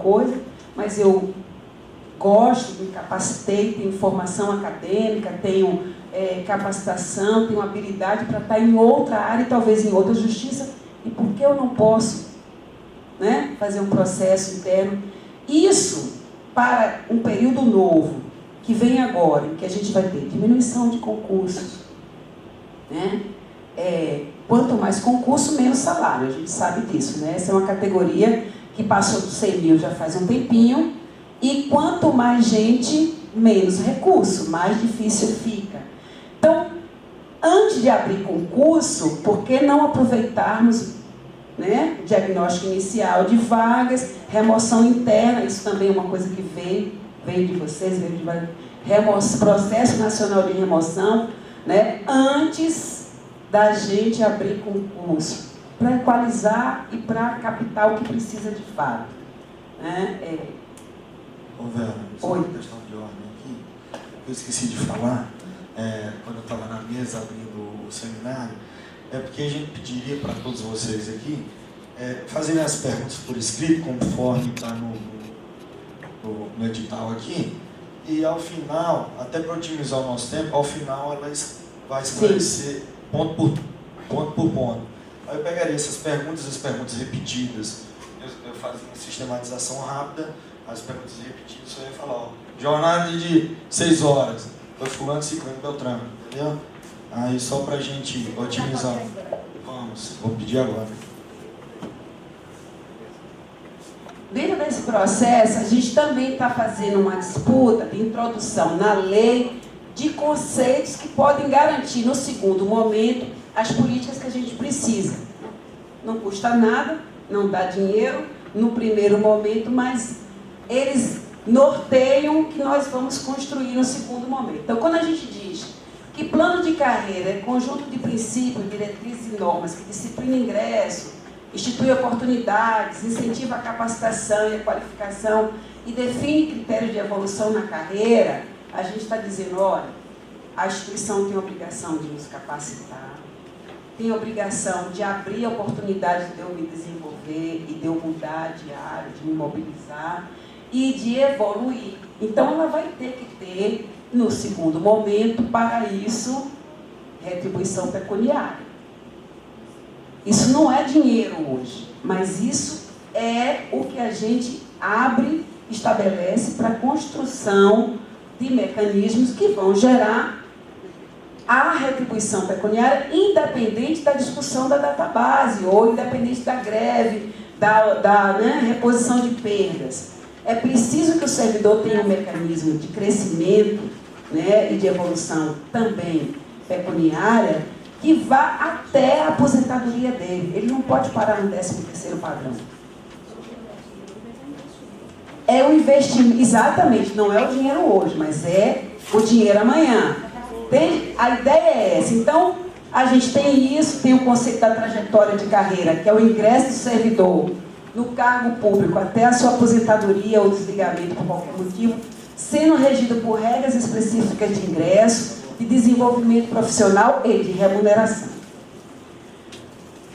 coisa, mas eu gosto, me capacitei, tenho formação acadêmica, tenho capacitação, tenho habilidade para estar em outra área e talvez em outra justiça, e por que eu não posso, né, fazer um processo interno? Isso, para um período novo, que vem agora, em que a gente vai ter diminuição de concursos, né? Quanto mais concurso, menos salário, a gente sabe disso, né? Essa é uma categoria que passou dos 100 mil já faz um tempinho, e quanto mais gente, menos recurso, mais difícil fica. Então, antes de abrir concurso, por que não aproveitarmos, né, o diagnóstico inicial de vagas, remoção interna, isso também é uma coisa que veio de vocês, veio de processo nacional de remoção, né, antes da gente abrir concurso, para equalizar e para captar o que precisa de fato. Né? Ô Vera, só uma questão de ordem aqui, eu esqueci de falar, quando eu estava na mesa abrindo o seminário, porque a gente pediria para todos vocês aqui fazerem as perguntas por escrito, conforme está no edital aqui, e ao final, até para otimizar o nosso tempo, ao final ela vai esclarecer ponto por ponto. Aí eu pegaria essas perguntas, as perguntas repetidas, eu fazia uma sistematização rápida, as perguntas repetidas, só ia falar, jornada de 6 horas, foi fulano, ciclano, Beltrano, entendeu? Aí só para a gente otimizar. Vou pedir agora. Dentro desse processo, a gente também está fazendo uma disputa de introdução na lei de conceitos que podem garantir, no segundo momento, as políticas que a gente precisa. Não custa nada, não dá dinheiro no primeiro momento, mas eles norteiam o que nós vamos construir no segundo momento. Então, quando a gente diz que plano de carreira é conjunto de princípios, diretrizes e normas que disciplina ingresso, institui oportunidades, incentiva a capacitação e a qualificação e define critérios de evolução na carreira, a gente está dizendo, olha, a instituição tem a obrigação de nos capacitar, tem a obrigação de abrir a oportunidade de eu me desenvolver e de eu mudar de área, de me mobilizar e de evoluir. Então, ela vai ter que ter, no segundo momento, para isso, retribuição pecuniária. Isso não é dinheiro hoje, mas isso é o que a gente abre, estabelece para a construção de mecanismos que vão gerar a retribuição pecuniária, independente da discussão da database, ou independente da greve, da reposição de perdas. É preciso que o servidor tenha um mecanismo de crescimento, né, e de evolução também pecuniária, que vá até a aposentadoria dele. Ele não pode parar no 13º padrão. É o investimento, exatamente, não é o dinheiro hoje, mas é o dinheiro amanhã. A ideia é essa. Então, a gente tem isso, tem o conceito da trajetória de carreira, que é o ingresso do servidor no cargo público até a sua aposentadoria ou desligamento por qualquer motivo, sendo regido por regras específicas de ingresso, de desenvolvimento profissional e de remuneração.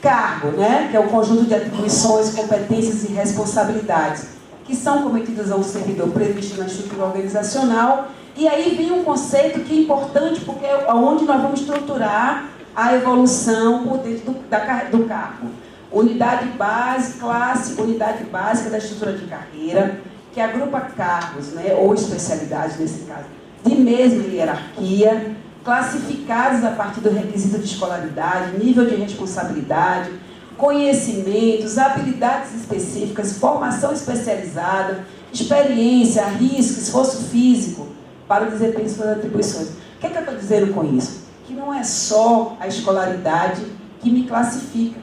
Cargo, né, que é o conjunto de atribuições, competências e responsabilidades que são cometidas ao servidor previsto na estrutura organizacional. E aí vem um conceito que é importante, porque é onde nós vamos estruturar a evolução por dentro do cargo. Unidade base, classe, unidade básica da estrutura de carreira, que agrupa cargos, né, ou especialidades, nesse caso, de mesma hierarquia, classificados a partir do requisito de escolaridade, nível de responsabilidade, conhecimentos, habilidades específicas, formação especializada, experiência, risco, esforço físico para o desempenho de suas atribuições. O que é que eu estou dizendo com isso? Que não é só a escolaridade que me classifica.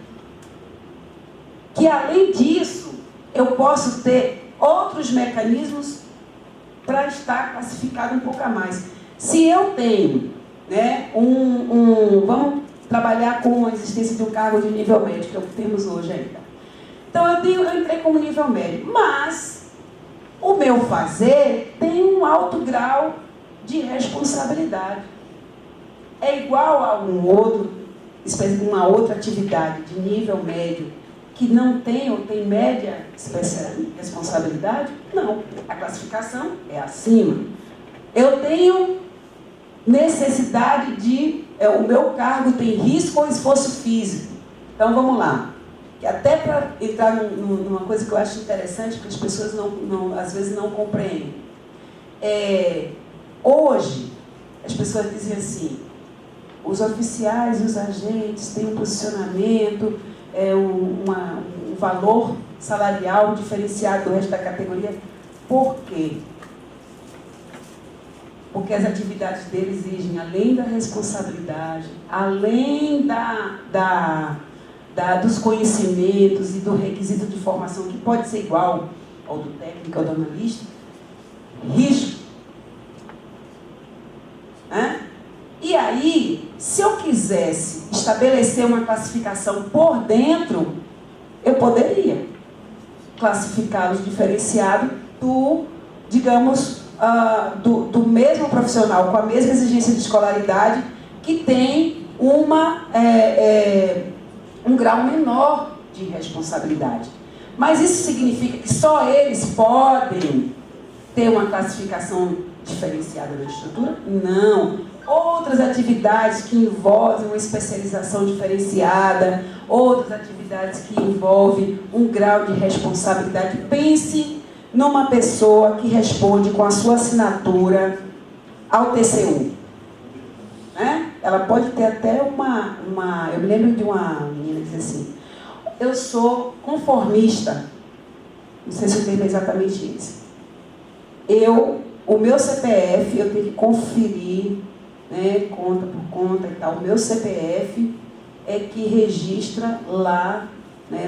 Que, além disso, eu posso ter outros mecanismos para estar classificado um pouco a mais. Se eu tenho, né, vamos trabalhar com a existência de um cargo de nível médio, que é o que temos hoje ainda. Então, eu entrei como nível médio, mas o meu fazer tem um alto grau de responsabilidade. É igual a uma outra atividade de nível médio que não tem ou tem média responsabilidade? Não. A classificação é acima. Eu tenho necessidade de... o meu cargo tem risco ou esforço físico. Então, vamos lá. Que até para entrar numa coisa que eu acho interessante, que as pessoas às vezes não compreendem. Hoje, as pessoas dizem assim, os oficiais e os agentes têm um posicionamento, um valor salarial diferenciado do resto da categoria. Por quê? Porque as atividades deles exigem, além da responsabilidade, além dos conhecimentos e do requisito de formação, que pode ser igual ao do técnico ou do analista, risco. E aí, se eu quisesse estabelecer uma classificação por dentro, eu poderia classificá-los diferenciado digamos, do mesmo profissional, com a mesma exigência de escolaridade, que tem um grau menor de responsabilidade. Mas isso significa que só eles podem ter uma classificação diferenciada na estrutura? Não. Outras atividades que envolvem uma especialização diferenciada, outras atividades que envolvem um grau de responsabilidade. Pense numa pessoa que responde com a sua assinatura ao TCU. Ela pode ter até eu me lembro de uma menina que disse assim, eu sou conformista. Não sei se o termo é exatamente esse. O meu CPF, eu tenho que conferir, conta por conta e tal. O meu CPF é que registra lá,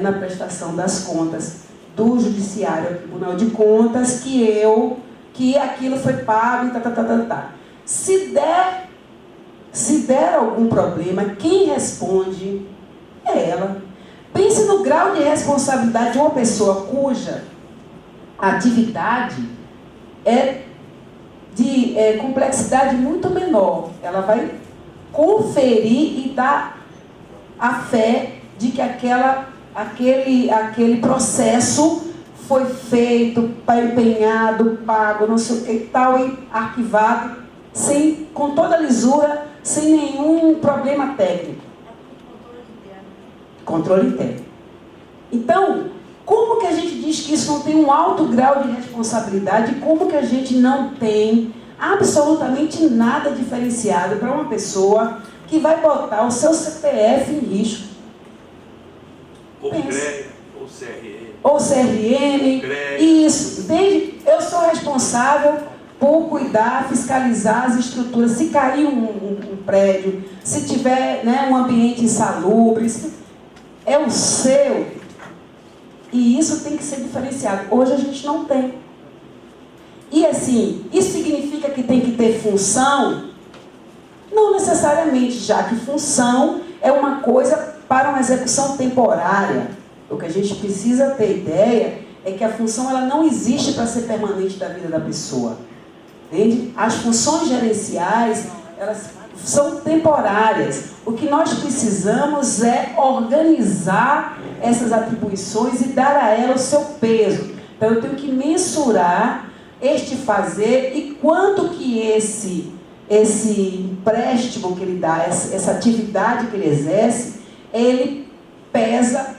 na prestação das contas do Judiciário, ao Tribunal de Contas, que aquilo foi pago e Se der algum problema, quem responde é ela. Pense no grau de responsabilidade de uma pessoa cuja atividade é de complexidade muito menor. Ela vai conferir e dar a fé de que aquele processo foi feito, empenhado, pago, não sei o que e tal, e arquivado, com toda lisura, sem nenhum problema técnico. Controle interno. Então, como que a gente diz que isso não tem um alto grau de responsabilidade? Como que a gente não tem absolutamente nada diferenciado para uma pessoa que vai botar o seu CPF em risco? Ou CRE, ou CRM. Ou CRM. Isso, entende? Eu sou responsável por cuidar, fiscalizar as estruturas. Se cair um prédio, se tiver um ambiente insalubre, é o seu. E isso tem que ser diferenciado. Hoje a gente não tem. E assim, isso significa que tem que ter função? Não necessariamente, já que função é uma coisa para uma execução temporária. O que a gente precisa ter ideia é que a função ela não existe para ser permanente da vida da pessoa. Entende? As funções gerenciais, elas são temporárias. O que nós precisamos é organizar essas atribuições e dar a ela o seu peso. Então, eu tenho que mensurar este fazer e quanto que esse empréstimo que ele dá, essa atividade que ele exerce, ele pesa,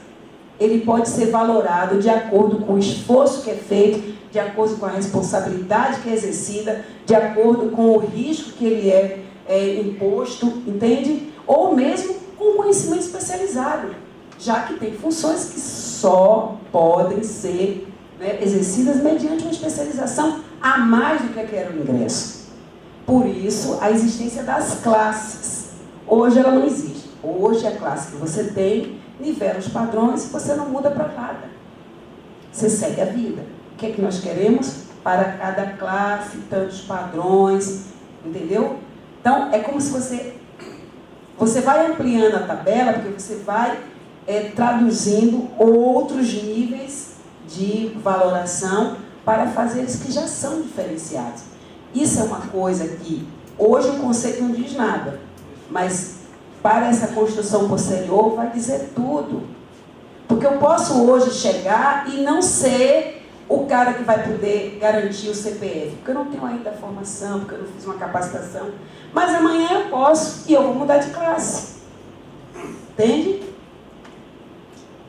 ele pode ser valorado de acordo com o esforço que é feito, de acordo com a responsabilidade que é exercida, de acordo com o risco que ele é imposto, entende? Ou mesmo com conhecimento especializado, já que tem funções que só podem ser exercidas mediante uma especialização a mais do que era o ingresso. Por isso, a existência das classes. Hoje ela não existe. Hoje a classe que você tem nivela os padrões e você não muda para nada. Você segue a vida. O que é que nós queremos? Para cada classe, tantos padrões, entendeu? Então, é como se você vai ampliando a tabela, porque você vai traduzindo outros níveis de valoração para fazeres que já são diferenciados. Isso é uma coisa que hoje o conceito não diz nada, mas para essa construção posterior vai dizer tudo. Porque eu posso hoje chegar e não ser o cara que vai poder garantir o CPF, porque eu não tenho ainda a formação, porque eu não fiz uma capacitação. Mas amanhã eu posso e eu vou mudar de classe. Entende?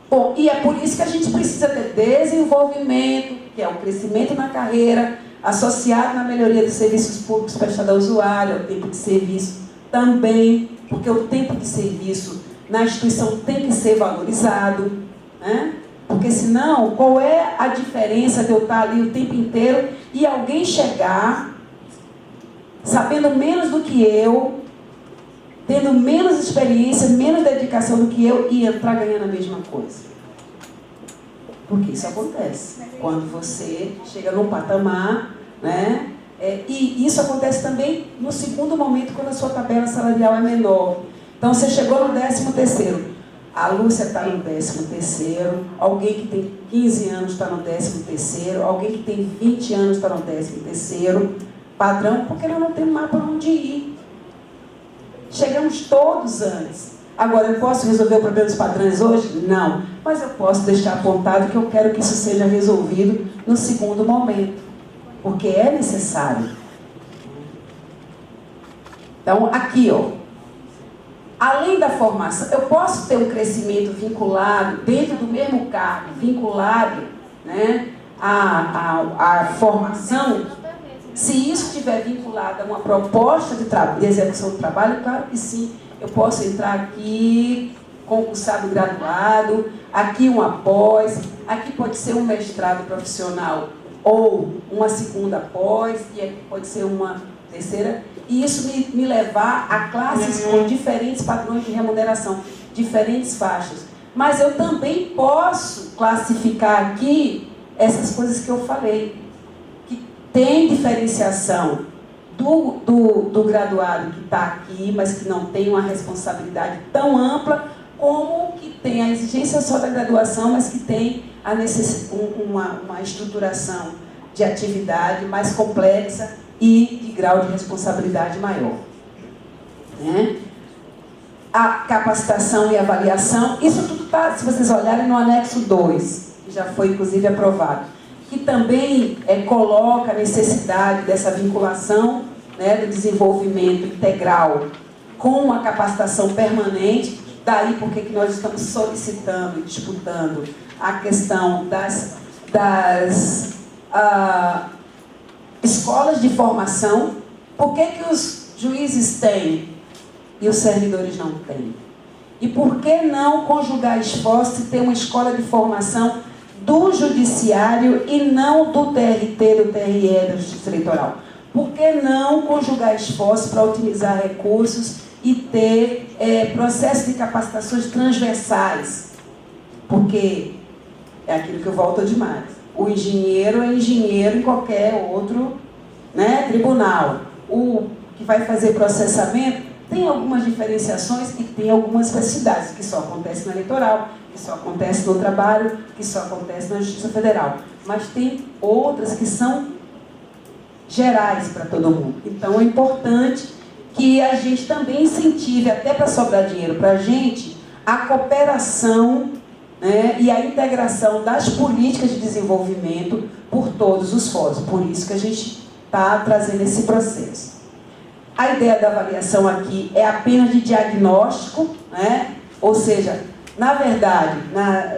Bom, e é por isso que a gente precisa ter desenvolvimento, que é o crescimento na carreira, associado na melhoria dos serviços públicos prestados ao usuário, ao tempo de serviço também, porque o tempo de serviço na instituição tem que ser valorizado, né? Porque senão, qual é a diferença de eu estar ali o tempo inteiro e alguém chegar sabendo menos do que eu, tendo menos experiência, menos dedicação do que eu e entrar ganhando a mesma coisa? Porque isso acontece quando você chega num patamar, né? E isso acontece também no segundo momento, quando a sua tabela salarial é menor. Então, você chegou no 13º. A Lúcia está no 13º, alguém que tem 15 anos está no 13º, alguém que tem 20 anos está no 13º, padrão, porque nós não temos mais para onde ir. Chegamos todos antes. Agora, eu posso resolver o problema dos padrões hoje? Não. Mas eu posso deixar apontado que eu quero que isso seja resolvido no segundo momento, porque é necessário. Então, aqui, ó. Além da formação, eu posso ter um crescimento vinculado, dentro do mesmo cargo, vinculado, né, à formação, se isso estiver vinculado a uma proposta de execução do trabalho, claro que sim, eu posso entrar aqui, concursado graduado, aqui uma pós, aqui pode ser um mestrado profissional ou uma segunda pós, e aqui pode ser uma terceira, e isso me levar a classes com diferentes padrões de remuneração, diferentes faixas. Mas eu também posso classificar aqui essas coisas que eu falei, que tem diferenciação do graduado que está aqui, mas que não tem uma responsabilidade tão ampla, como que tem a exigência só da graduação, mas que tem uma estruturação de atividade mais complexa e de grau de responsabilidade maior. Né? A capacitação e avaliação, isso tudo está, se vocês olharem, no anexo 2, que já foi inclusive aprovado, que também coloca a necessidade dessa vinculação, né, do desenvolvimento integral com a capacitação permanente. Daí porque que nós estamos solicitando e disputando a questão das escolas de formação. Por que os juízes têm e os servidores não têm? E por que não conjugar esforço e ter uma escola de formação do judiciário e não do TRT, do TRE, da Justiça Eleitoral? Por que não conjugar esforço para otimizar recursos e ter processos de capacitações transversais? Porque é aquilo que eu volto demais. O engenheiro é engenheiro em qualquer outro, né, tribunal. O que vai fazer processamento tem algumas diferenciações e tem algumas especificidades, que só acontece na eleitoral, que só acontece no trabalho, que só acontece na Justiça Federal. Mas tem outras que são gerais para todo mundo. Então é importante que a gente também incentive, até para sobrar dinheiro para a gente, a cooperação, né, e a integração das políticas de desenvolvimento por todos os fóruns. Por isso que a gente está trazendo esse processo. A ideia da avaliação aqui é apenas de diagnóstico, né? Ou seja, na verdade,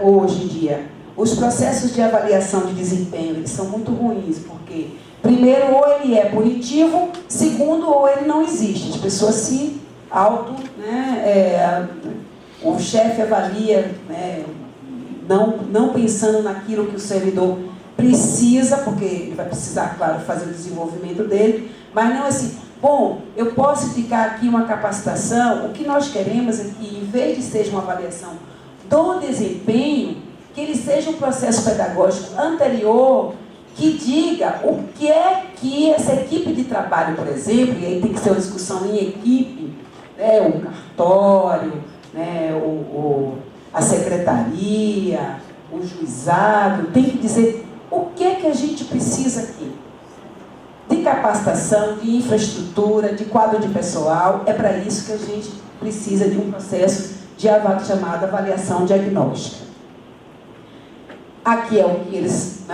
hoje em dia, os processos de avaliação de desempenho eles são muito ruins, porque, primeiro, ou ele é punitivo, segundo, ou ele não existe. As pessoas se o chefe avalia, né, não pensando naquilo que o servidor precisa, porque ele vai precisar, claro, fazer o desenvolvimento dele, mas não assim, bom, eu posso ficar aqui uma capacitação. O que nós queremos é que, em vez de seja uma avaliação do desempenho, que ele seja um processo pedagógico anterior que diga o que é que essa equipe de trabalho, por exemplo, e aí tem que ser uma discussão em equipe, né, o cartório, né, a secretaria, o juizado, tem que dizer o que é que a gente precisa aqui. De capacitação, de infraestrutura, de quadro de pessoal, é para isso que a gente precisa de um processo de chamado avaliação diagnóstica. Aqui é o que eles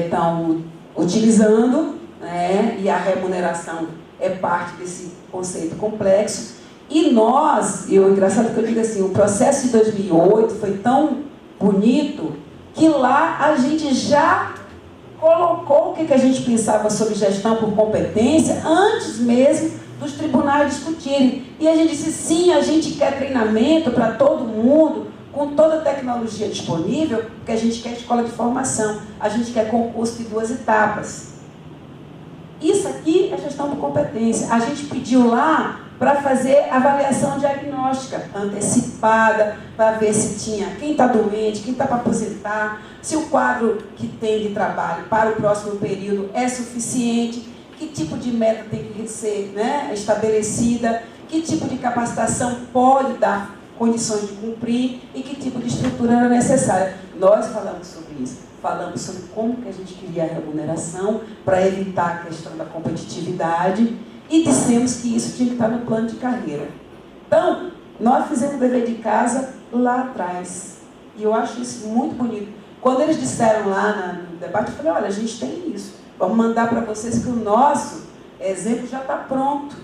estão utilizando, né? E a remuneração é parte desse conceito complexo. E nós, engraçado que eu digo assim, o processo de 2008 foi tão bonito que lá a gente já colocou o que a gente pensava sobre gestão por competência antes mesmo dos tribunais discutirem. E a gente disse, sim, a gente quer treinamento para todo mundo, com toda a tecnologia disponível, porque a gente quer escola de formação, a gente quer concurso de 2 etapas. Isso aqui é gestão por competência. A gente pediu lá para fazer avaliação diagnóstica antecipada, para ver se tinha quem está doente, quem está para aposentar, se o quadro que tem de trabalho para o próximo período é suficiente, que tipo de meta tem que ser, né, estabelecida, que tipo de capacitação pode dar condições de cumprir e que tipo de estrutura era necessária. Nós falamos sobre isso. Falamos sobre como que a gente queria a remuneração para evitar a questão da competitividade e dissemos que isso tinha que estar no plano de carreira. Então, nós fizemos o dever de casa lá atrás. E eu acho isso muito bonito. Quando eles disseram lá no debate, eu falei, olha, a gente tem isso. Vamos mandar para vocês que o nosso exemplo já está pronto.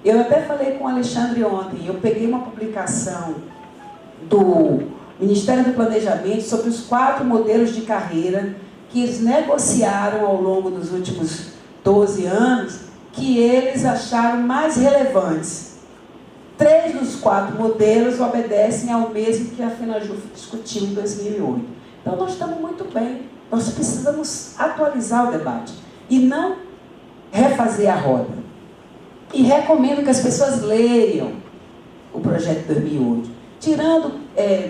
Eu até falei com o Alexandre ontem, eu peguei uma publicação do Ministério do Planejamento sobre os 4 modelos de carreira que eles negociaram ao longo dos últimos 12 anos, que eles acharam mais relevantes. 3 dos 4 modelos obedecem ao mesmo que a FENAJUF discutiu em 2008. Então, nós estamos muito bem. Nós precisamos atualizar o debate e não refazer a roda. E recomendo que as pessoas leiam o projeto 2008, tirando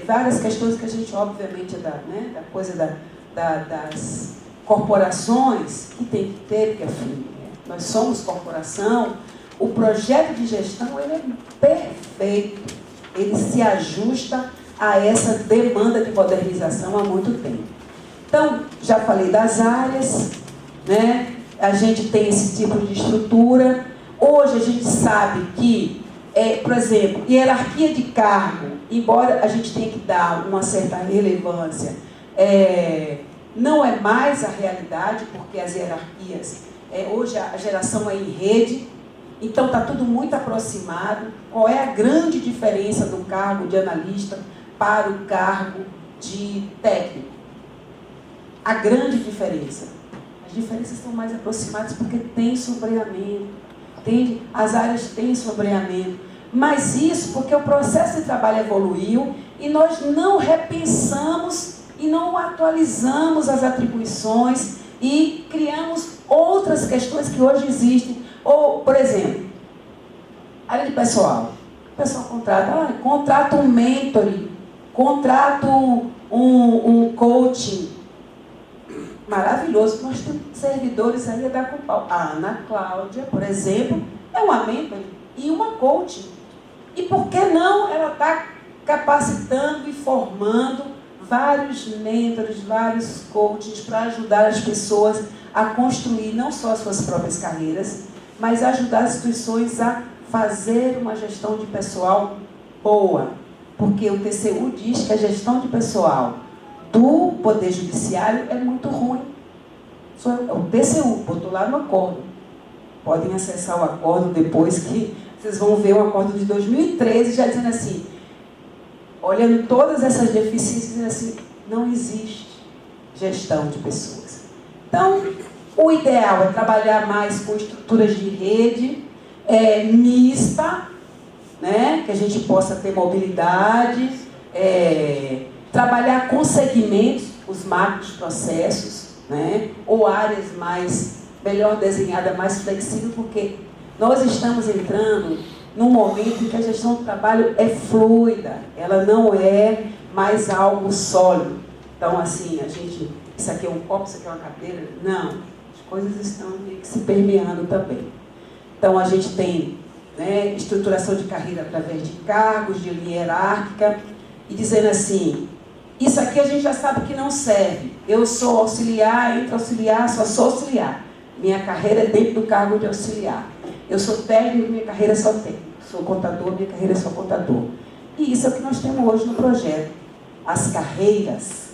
várias questões que a gente, obviamente, da coisa das corporações, que tem que ter, porque assim, nós somos corporação. O projeto de gestão ele é perfeito, ele se ajusta a essa demanda de modernização há muito tempo. Então, já falei das áreas, né? A gente tem esse tipo de estrutura. Hoje a gente sabe que, por exemplo, hierarquia de cargo, embora a gente tenha que dar uma certa relevância, não é mais a realidade, porque as hierarquias, hoje a geração é em rede, então está tudo muito aproximado. Qual é a grande diferença do cargo de analista para o cargo de técnico? A grande diferença. As diferenças estão mais aproximadas porque tem sombreamento, entende? As áreas têm sombreamento. Mas isso porque o processo de trabalho evoluiu e nós não repensamos e não atualizamos as atribuições e criamos outras questões que hoje existem. Ou, por exemplo, área de pessoal. O pessoal contrata um mentoring, contrata um coaching. Maravilhoso. Nós temos servidores aí a dar com pau. A Ana Cláudia, por exemplo, é uma mentoring e uma coaching. E por que não ela está capacitando e formando vários mentores, vários coaches para ajudar as pessoas a construir não só as suas próprias carreiras, mas ajudar as instituições a fazer uma gestão de pessoal boa. Porque o TCU diz que a gestão de pessoal do Poder Judiciário é muito ruim. O TCU botou lá no acordo. Podem acessar o acordo depois que vocês vão ver o acordo de 2013, já dizendo assim, olhando todas essas deficiências, dizendo assim, não existe gestão de pessoas. Então, o ideal é trabalhar mais com estruturas de rede mista, né? Que a gente possa ter mobilidade, trabalhar com segmentos, os macros processos, né? Ou áreas melhor desenhadas, mais flexíveis, porque nós estamos entrando num momento em que a gestão do trabalho é fluida, ela não é mais algo sólido. Então, assim, isso aqui é um copo, isso aqui é uma cadeira. Não, as coisas estão se permeando também. Então, a gente tem, né, estruturação de carreira através de cargos, de linha hierárquica, e dizendo assim, isso aqui a gente já sabe que não serve. Eu sou auxiliar, entro auxiliar, só sou auxiliar. Minha carreira é dentro do cargo de auxiliar. Eu sou técnico, minha carreira é só técnico. Sou contador, minha carreira é só contador. E isso é o que nós temos hoje no projeto. As carreiras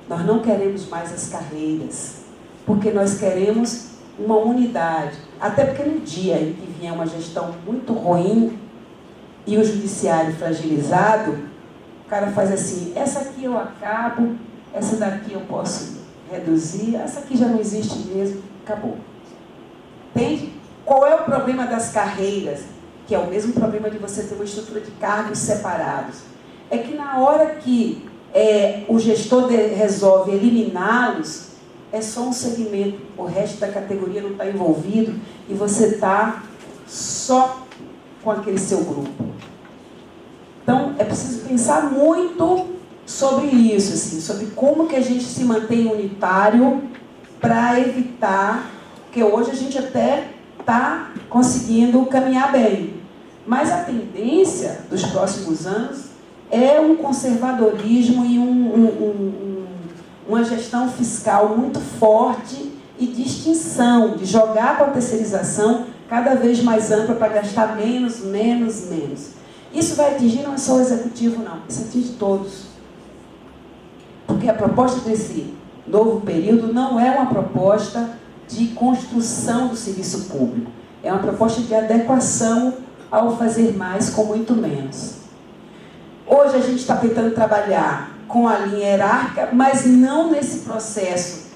Nós não queremos mais as carreiras, porque nós queremos uma unidade. Até porque no dia em que vier uma gestão muito ruim e o judiciário fragilizado, o cara faz assim, essa aqui eu acabo, essa daqui eu posso reduzir, essa aqui já não existe mesmo, acabou. Entende? Qual é o problema das carreiras? Que é o mesmo problema de você ter uma estrutura de cargos separados. É que na hora que o gestor resolve eliminá-los, é só um segmento, o resto da categoria não está envolvido e você está só com aquele seu grupo. Então, é preciso pensar muito sobre isso, assim, sobre como que a gente se mantém unitário para evitar, porque hoje a gente até está conseguindo caminhar bem. Mas a tendência dos próximos anos é um conservadorismo e uma gestão fiscal muito forte e de extinção, de jogar para a terceirização cada vez mais ampla para gastar menos. Isso vai atingir não é só o executivo, não. Isso atinge todos. Porque a proposta desse novo período não é uma proposta de construção do serviço público. É uma proposta de adequação ao fazer mais com muito menos. Hoje a gente está tentando trabalhar com a linha hierárquica, mas não nesse processo,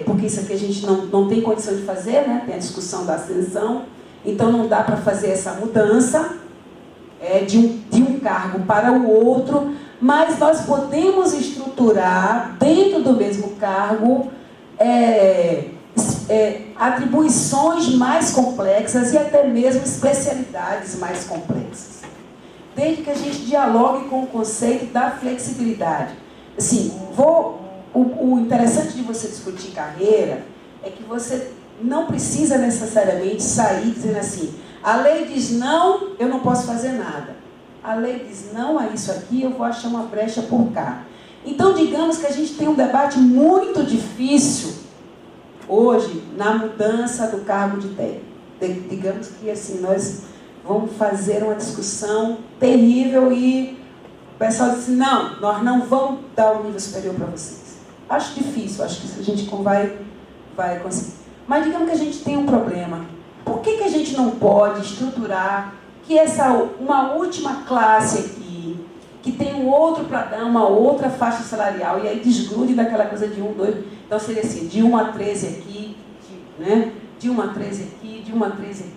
porque isso aqui a gente não tem condição de fazer, né? Tem a discussão da ascensão, então não dá para fazer essa mudança de um cargo para o outro, mas nós podemos estruturar dentro do mesmo cargo atribuições mais complexas e até mesmo especialidades mais complexas. Desde que a gente dialogue com o conceito da flexibilidade. Assim, o interessante de você discutir carreira é que você não precisa necessariamente sair dizendo assim, a lei diz não, eu não posso fazer nada. A lei diz não a isso aqui, eu vou achar uma brecha por cá. Então, digamos que a gente tem um debate muito difícil hoje na mudança do cargo de técnico. Digamos que assim, nós vamos fazer uma discussão terrível e o pessoal disse, não, nós não vamos dar o nível superior para vocês. Acho difícil, acho que a gente vai conseguir. Mas digamos que a gente tem um problema. Por que a gente não pode estruturar que uma última classe aqui, que tem um outro para dar, uma outra faixa salarial, e aí desgrude daquela coisa de 1, 2, então seria assim, de 1 a 13 aqui, né? De 1 a 13 aqui, de 1 a 13 aqui.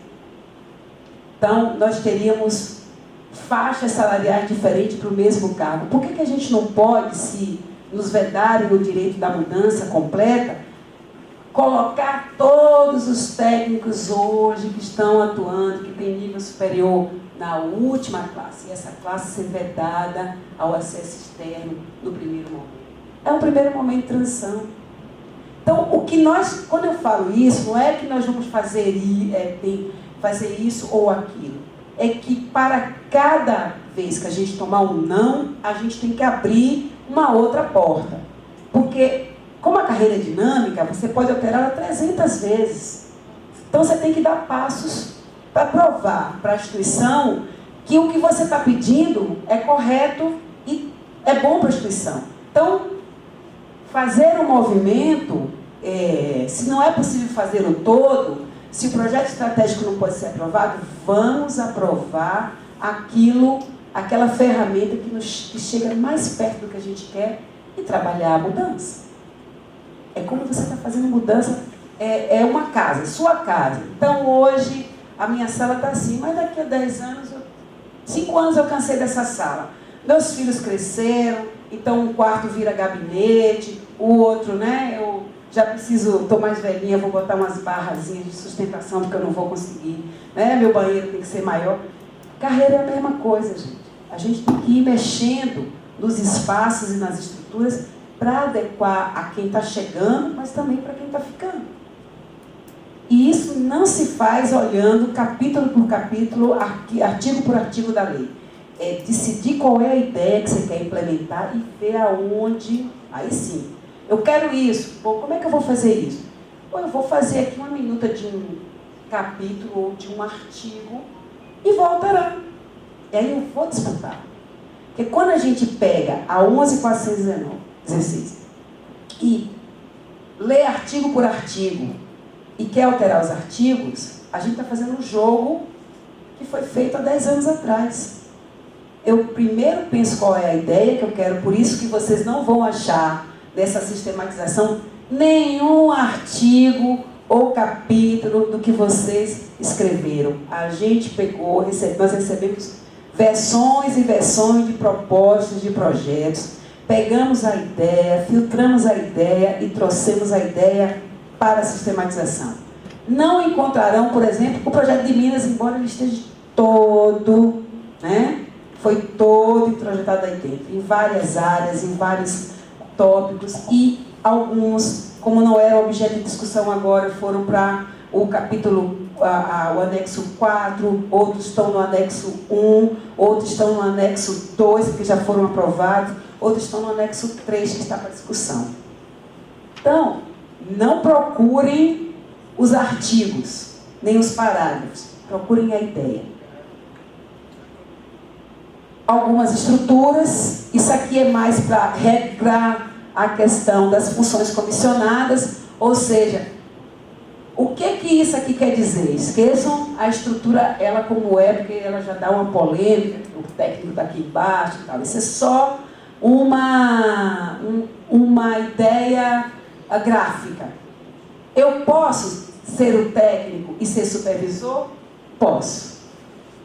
Então, nós teríamos faixas salariais diferentes para o mesmo cargo. Por que a gente não pode, se nos vedarem o direito da mudança completa, colocar todos os técnicos hoje que estão atuando, que têm nível superior, na última classe, e essa classe ser vedada ao acesso externo no primeiro momento? É um primeiro momento de transição. Então, quando eu falo isso, não é que nós vamos fazer isso ou aquilo. É que para cada vez que a gente tomar um não, a gente tem que abrir uma outra porta. Porque, como a carreira é dinâmica, você pode alterá-la 300 vezes. Então, você tem que dar passos para provar para a instituição que o que você está pedindo é correto e é bom para a instituição. Então, fazer um movimento, se não é possível fazer o todo, se o projeto estratégico não pode ser aprovado, vamos aprovar aquela ferramenta que chega mais perto do que a gente quer e trabalhar a mudança. É como você está fazendo mudança, é uma casa, sua casa. Então hoje a minha sala está assim, mas daqui a 10 anos, 5 anos eu cansei dessa sala. Meus filhos cresceram, então um quarto vira gabinete, o outro, né, eu já estou mais velhinha, vou botar umas barrazinhas de sustentação, porque eu não vou conseguir, né? Meu banheiro tem que ser maior. Carreira é a mesma coisa, gente. A gente tem que ir mexendo nos espaços e nas estruturas para adequar a quem está chegando, mas também para quem está ficando. E isso não se faz olhando capítulo por capítulo, artigo por artigo da lei. É decidir qual é a ideia que você quer implementar e ver aonde, aí sim. Eu quero isso. Bom, como é que eu vou fazer isso? Bom, eu vou fazer aqui uma minuta de um capítulo ou de um artigo e vou alterar. E aí eu vou disputar. Porque quando a gente pega a 11.416 e lê artigo por artigo e quer alterar os artigos, a gente está fazendo um jogo que foi feito há 10 anos atrás. Eu primeiro penso qual é a ideia que eu quero, por isso que vocês não vão achar nessa sistematização nenhum artigo ou capítulo do que vocês escreveram. A gente pegou, nós recebemos versões e versões de propostas, de projetos, pegamos a ideia, filtramos a ideia e trouxemos a ideia para a sistematização. Não encontrarão, por exemplo, o projeto de Minas, embora ele esteja todo, né? Foi todo introjetado aí dentro, em várias áreas, em vários tópicos, e alguns, como não era objeto de discussão agora, foram para o capítulo, o anexo 4, outros estão no anexo 1, outros estão no anexo 2, que já foram aprovados, outros estão no anexo 3, que está para discussão. Então, não procurem os artigos, nem os parágrafos, procurem a ideia. Algumas estruturas, isso aqui é mais para regrar a questão das funções comissionadas, ou seja, o que isso aqui quer dizer? Esqueçam a estrutura, ela como é, porque ela já dá uma polêmica, o técnico está aqui embaixo e tal. Isso é só uma ideia gráfica. Eu posso ser o técnico e ser supervisor? Posso.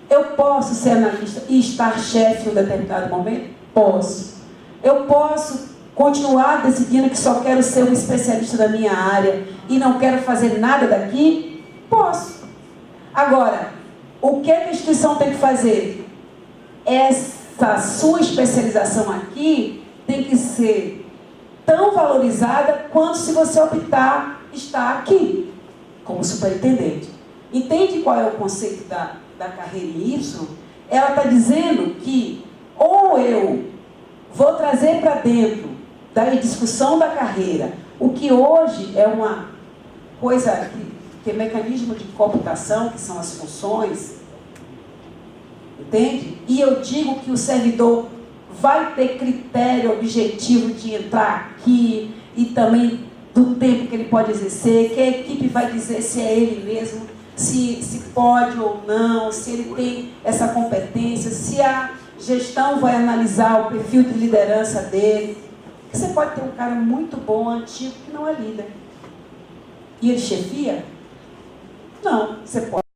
Eu posso ser analista e estar chefe em um determinado momento? Posso. Eu posso continuar decidindo que só quero ser um especialista da minha área e não quero fazer nada daqui? Posso. Agora, o que a instituição tem que fazer? Essa sua especialização aqui tem que ser tão valorizada quanto se você optar estar aqui, como superintendente. Entende qual é o conceito da carreira em Y? Ela está dizendo que ou eu vou trazer para dentro da discussão da carreira o que hoje é uma coisa que é mecanismo de computação, que são as funções, entende? E eu digo que o servidor vai ter critério objetivo de entrar aqui e também do tempo que ele pode exercer, que a equipe vai dizer se é ele mesmo, se pode ou não, se ele tem essa competência, se a gestão vai analisar o perfil de liderança dele. Você pode ter um cara muito bom, antigo, que não é líder. E ele chefia? Não, você pode.